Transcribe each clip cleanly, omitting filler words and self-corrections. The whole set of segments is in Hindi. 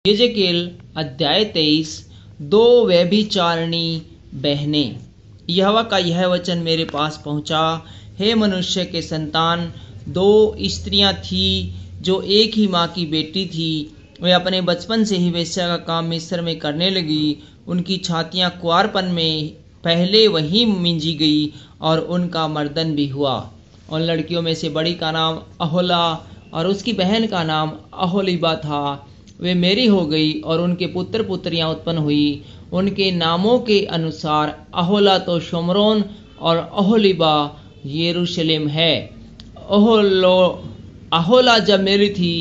यजेकेल अध्याय 23। दो व्यभिचारिणी बहनें। यहोवा का यह वचन मेरे पास पहुंचा, हे मनुष्य के संतान, दो स्त्रियां थी जो एक ही माँ की बेटी थी। वे अपने बचपन से ही वेश्या का काम मिस्र में करने लगी। उनकी छातियां कुंवारपन में पहले वहीं मिंजी गई और उनका मर्दन भी हुआ। उन लड़कियों में से बड़ी का नाम ओहोला और उसकी बहन का नाम ओहोलीबा था। वे मेरी हो गई और उनके पुत्र पुत्रियां उत्पन्न हुई। उनके नामों के अनुसार ओहोला तो शोमरोन और ओहोलीबा यरूशलेम है। ओहोला जब मेरी थी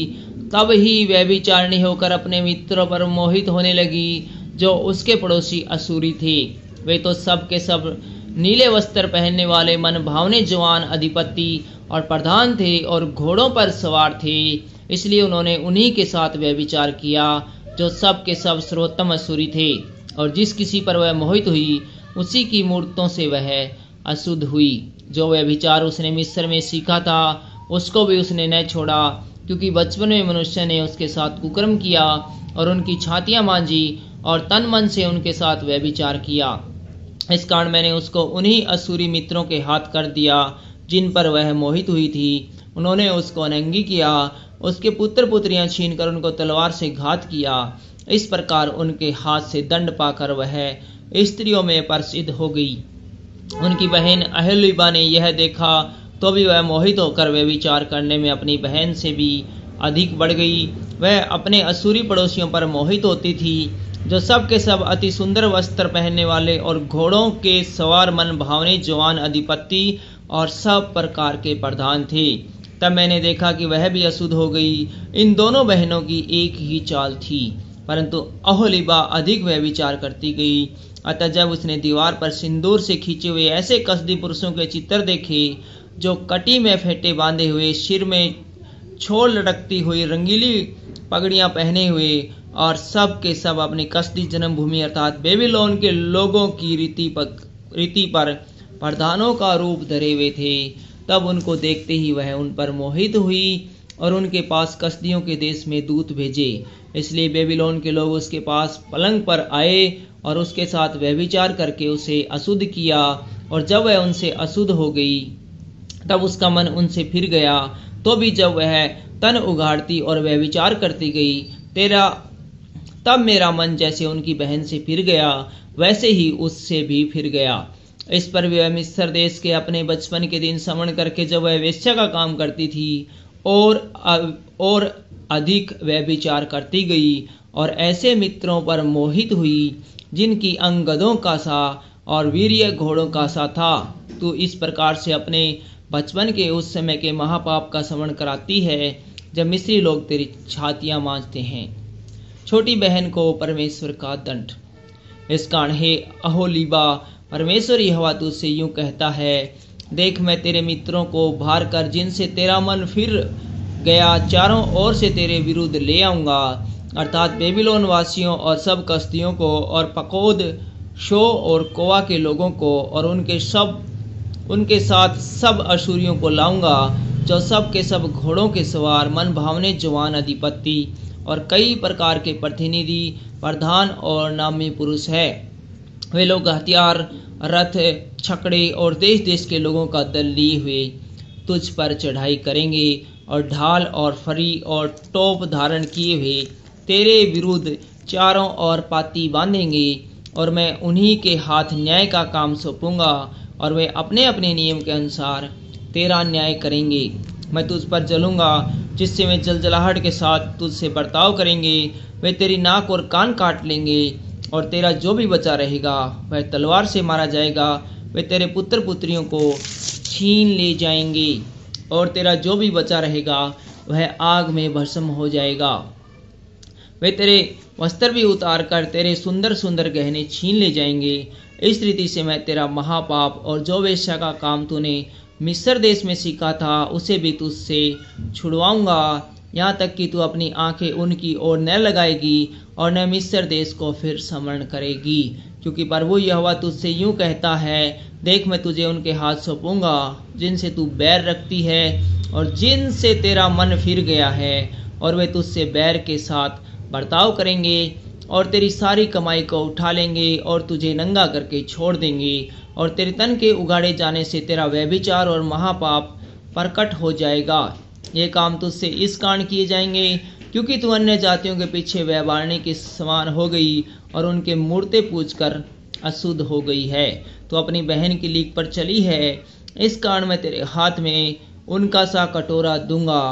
तब ही व्यभिचारिणी होकर अपने मित्रों पर मोहित होने लगी जो उसके पड़ोसी असूरी थे। वे तो सब के सब नीले वस्त्र पहनने वाले मन भावने जवान अधिपति और प्रधान थे और घोड़ों पर सवार थे। इसलिए उन्होंने उन्हीं के साथ व्यभिचार किया जो सब के सब सर्वोत्तम असूरी थे। और जिस किसी पर वह मोहित हुई उसी की मूर्तों से वह अशुद्ध हुई। जो व्यभिचार उसने मिस्र में सीखा था उसको भी उसने न छोड़ा, क्योंकि बचपन में मनुष्य ने उसके साथ कुकर्म किया और उनकी छातियां मांजी और तन मन से उनके साथ व्यभिचार किया। इस कारण मैंने उसको उन्हीं असूरी मित्रों के हाथ कर दिया जिन पर वह मोहित हुई थी। उन्होंने उसको अनंगी किया, उसके पुत्र पुत्रियां छीनकर उनको तलवार से घात किया। इस प्रकार उनके हाथ से दंड पाकर वह स्त्रियों में प्रसिद्ध हो गई। उनकी बहन ओहोलीबा ने यह देखा तो भी वह मोहित होकर व्यभिचार करने में अपनी बहन से भी अधिक बढ़ गई। वह अपने असूरी पड़ोसियों पर मोहित होती थी जो सब के सब अति सुंदर वस्त्र पहनने वाले और घोड़ों के सवार मन भावने जवान अधिपति और सब प्रकार के प्रधान थे। तब मैंने देखा कि वह भी अशुद्ध हो गई। इन दोनों बहनों की एक ही चाल थी, परंतु ओहोलीबा अधिक व्यभिचार करती गई। अतः जब उसने दीवार पर सिंदूर से खींचे हुए ऐसे कसदी पुरुषों के चित्र देखे जो कटी में फेंटे बांधे हुए, सिर में छोड़ लटकती हुई रंगीली पगड़ियां पहने हुए और सब के सब अपनी कसदी जन्मभूमि अर्थात बेबीलोन के लोगों की रीति पर प्रधानों का रूप धरे हुए थे, तब उनको देखते ही वह उन पर मोहित हुई और उनके पास कसदियों के देश में दूत भेजे। इसलिए बेबीलोन के लोग उसके पास पलंग पर आए और उसके साथ व्यभिचार करके उसे अशुद्ध किया। और जब वह उनसे अशुद्ध हो गई तब उसका मन उनसे फिर गया। तो भी जब वह तन उघाड़ती और व्यभिचार करती गई तब मेरा मन जैसे उनकी बहन से फिर गया वैसे ही उससे भी फिर गया। इस पर वह मिस्र देश के अपने बचपन के दिन स्मरण करके जब वह वेश्या का काम करती थी और अधिक व्यभिचार करती गई और ऐसे मित्रों पर मोहित हुई जिनकी अंग गधों का सा और वीर्य घोड़ों का सा था। तू इस प्रकार से अपने बचपन के उस समय के महापाप का स्मरण कराती है जब मिस्री लोग तेरी छातियां मांजते हैं। छोटी बहन को परमेश्वर का दंड। इस कारण हे ओहोलीबा, परमेश्वर यहोवा तुझसे यूं कहता है, देख मैं तेरे मित्रों को भार कर जिनसे तेरा मन फिर गया चारों ओर से तेरे विरुद्ध ले आऊंगा, अर्थात बेबीलोन वासियों और सब कसदियों को और पकोद, शो और कोवा के लोगों को और उनके साथ सब अशूरियों को लाऊंगा जो सब के सब घोड़ों के सवार मन भावने जवान अधिपति और कई प्रकार के प्रतिनिधि प्रधान और नामी पुरुष है। वे लोग हथियार, रथ, छकड़े और देश देश के लोगों का दल लिए हुए तुझ पर चढ़ाई करेंगे और ढाल और फरी और टोप धारण किए हुए तेरे विरुद्ध चारों ओर पाती बांधेंगे। और मैं उन्हीं के हाथ न्याय का काम सौंपूंगा और वे अपने अपने नियम के अनुसार तेरा न्याय करेंगे। मैं तुझ पर जलूंगा जिससे वे जलजलाहट के साथ तुझसे बर्ताव करेंगे। वे तेरी नाक और कान काट लेंगे और तेरा जो भी बचा रहेगा वह तलवार से मारा जाएगा। वे तेरे पुत्र पुत्रियों को छीन ले जाएंगे और तेरा जो भी बचा रहेगा वह आग में भस्म हो जाएगा। वे तेरे वस्त्र भी उतार कर तेरे सुंदर सुंदर गहने छीन ले जाएंगे। इस रीति से मैं तेरा महापाप और जो वेश्या का काम तूने मिस्र देश में सीखा था उसे भी तुझसे छुड़वाऊंगा, यहाँ तक कि तू अपनी आंखें उनकी ओर न लगाएगी और न मिस्र देश को फिर स्मरण करेगी। क्योंकि प्रभु यहोवा तुझसे यूं कहता है, देख मैं तुझे उनके हाथ सौंपूंगा जिनसे तू बैर रखती है और जिनसे तेरा मन फिर गया है, और वे तुझसे बैर के साथ बर्ताव करेंगे और तेरी सारी कमाई को उठा लेंगे और तुझे नंगा करके छोड़ देंगे और तेरे तन के उगाड़े जाने से तेरा व्यभिचार और महापाप प्रकट हो जाएगा। ये काम तुझसे इस कारण किए जाएंगे क्योंकि तू अन्य जातियों के पीछे व्यभिचारिणी के समान हो गई और उनके मूर्तें पूजकर अशुद्ध हो गई है। तो अपनी बहन की लीक पर चली है, इस कारण मैं तेरे हाथ में उनका सा कटोरा दूंगा।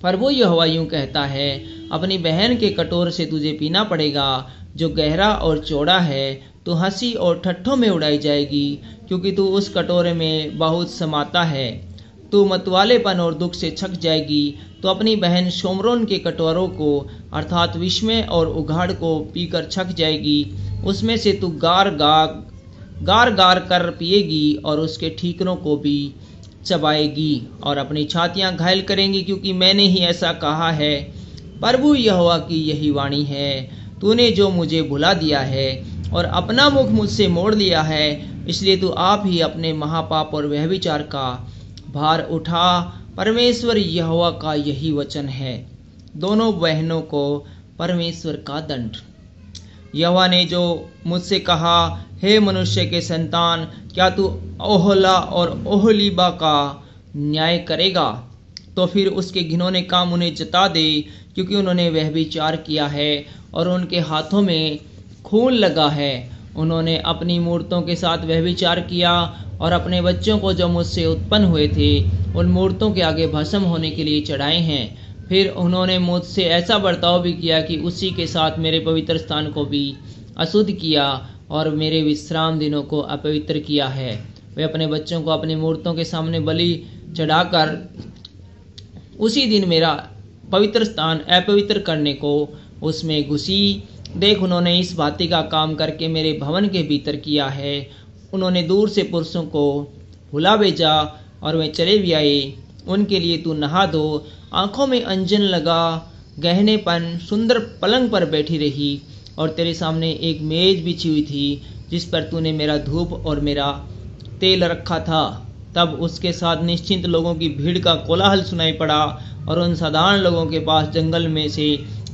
प्रभु यहोवा यूं कहता है, अपनी बहन के कटोरे से तुझे पीना पड़ेगा जो गहरा और चौड़ा है। तू हंसी और ठट्ठों में उड़ाई जाएगी क्योंकि तू उस कटोरे में बहुत समाता है। तू मतवालेपन और दुख से छक जाएगी। तो अपनी बहन शोमरोन के कटोरों को अर्थात विस्मय और उघाड़ को पीकर छक जाएगी। उसमें से तू गार गार कर पिएगी और उसके ठीकरों को भी चबाएगी और अपनी छातियां घायल करेंगी क्योंकि मैंने ही ऐसा कहा है। प्रभु यहोवा की यही वाणी है, तूने जो मुझे भुला दिया है और अपना मुख मुझसे मोड़ लिया है, इसलिए तू आप ही अपने महापाप और व्यभिचार का भार उठा। परमेश्वर यहोवा का यही वचन है। दोनों बहनों को परमेश्वर का दंड। यहोवा ने जो मुझसे कहा, हे मनुष्य के संतान, क्या तू ओहोला और ओहोलीबा का न्याय करेगा? तो फिर उसके घिनौने काम उन्हें जता दे क्योंकि उन्होंने व्यभिचार किया है और उनके हाथों में खून लगा है। उन्होंने अपनी मूर्तों के साथ व्यभिचार किया और अपने बच्चों को जो मुझसे उत्पन्न हुए थे उन मूर्तों के आगे भस्म होने के लिए चढ़ाए हैं। फिर उन्होंने मुझसे ऐसा बर्ताव भी किया कि उसी के साथ मेरे पवित्र स्थान को भी अशुद्ध किया और मेरे विश्राम दिनों को अपवित्र किया है। वे अपने बच्चों को अपनी मूर्तों के सामने बलि चढ़ाकर उसी दिन मेरा पवित्र स्थान अपवित्र करने को उसमें घुसी। देख, उन्होंने इस भांति का काम करके मेरे भवन के भीतर किया है। उन्होंने दूर से पुरुषों को बुला भेजा और वे चले भी आए। उनके लिए तू नहा धो, आंखों में अंजन लगा, गहनेपन, सुंदर पलंग पर बैठी रही और तेरे सामने एक मेज बिछी हुई थी जिस पर तूने मेरा धूप और मेरा तेल रखा था। तब उसके साथ निश्चिंत लोगों की भीड़ का कोलाहल सुनाई पड़ा और उन साधारण लोगों के पास जंगल में से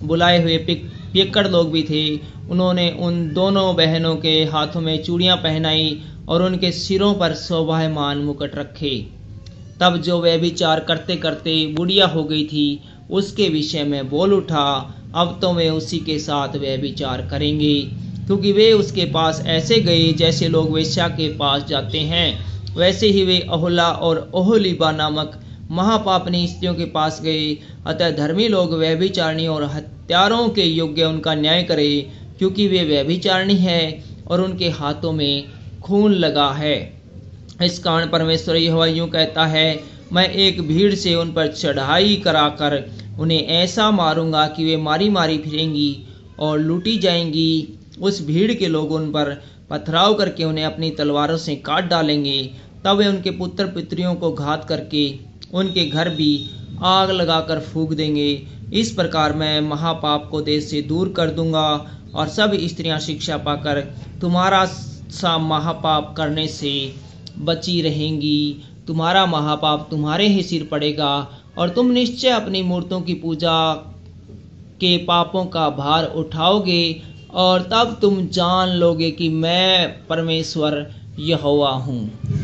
बुलाए हुए पियक्कड़ लोग भी थे। उन्होंने उन दोनों बहनों के हाथों में चूड़ियां पहनाई और उनके सिरों पर शोभायमान मुकुट रखे। तब जो व्यभिचार करते करते बुढ़िया हो गई थी उसके विषय में बोल उठा, अब तो वे उसी के साथ व्यभिचार करेंगे क्योंकि वे उसके पास ऐसे गए जैसे लोग वेश्या के पास जाते हैं। वैसे ही वे ओहोला और ओहोलीबा नामक महापापनी स्त्रियों के पास गए। अतः धर्मी लोग व्यभिचारिणी और हत्यारों के योग्य उनका न्याय करें क्योंकि वे व्यभिचारिणी है और उनके हाथों में खून लगा है। इस कारण परमेश्वर यहोवा यूं कहता है, मैं एक भीड़ से उन पर चढ़ाई कराकर उन्हें ऐसा मारूंगा कि वे मारी मारी फिरेंगी और लूटी जाएंगी। उस भीड़ के लोग उन पर पथराव करके उन्हें अपनी तलवारों से काट डालेंगे। तब वे उनके पुत्र पुत्रियों को घात करके उनके घर भी आग लगाकर फूंक देंगे। इस प्रकार मैं महापाप को देश से दूर कर दूंगा और सब स्त्रियां शिक्षा पाकर तुम्हारा सा महापाप करने से बची रहेंगी। तुम्हारा महापाप तुम्हारे ही सिर पड़ेगा और तुम निश्चय अपनी मूर्तों की पूजा के पापों का भार उठाओगे और तब तुम जान लोगे कि मैं परमेश्वर यहोवा हूँ।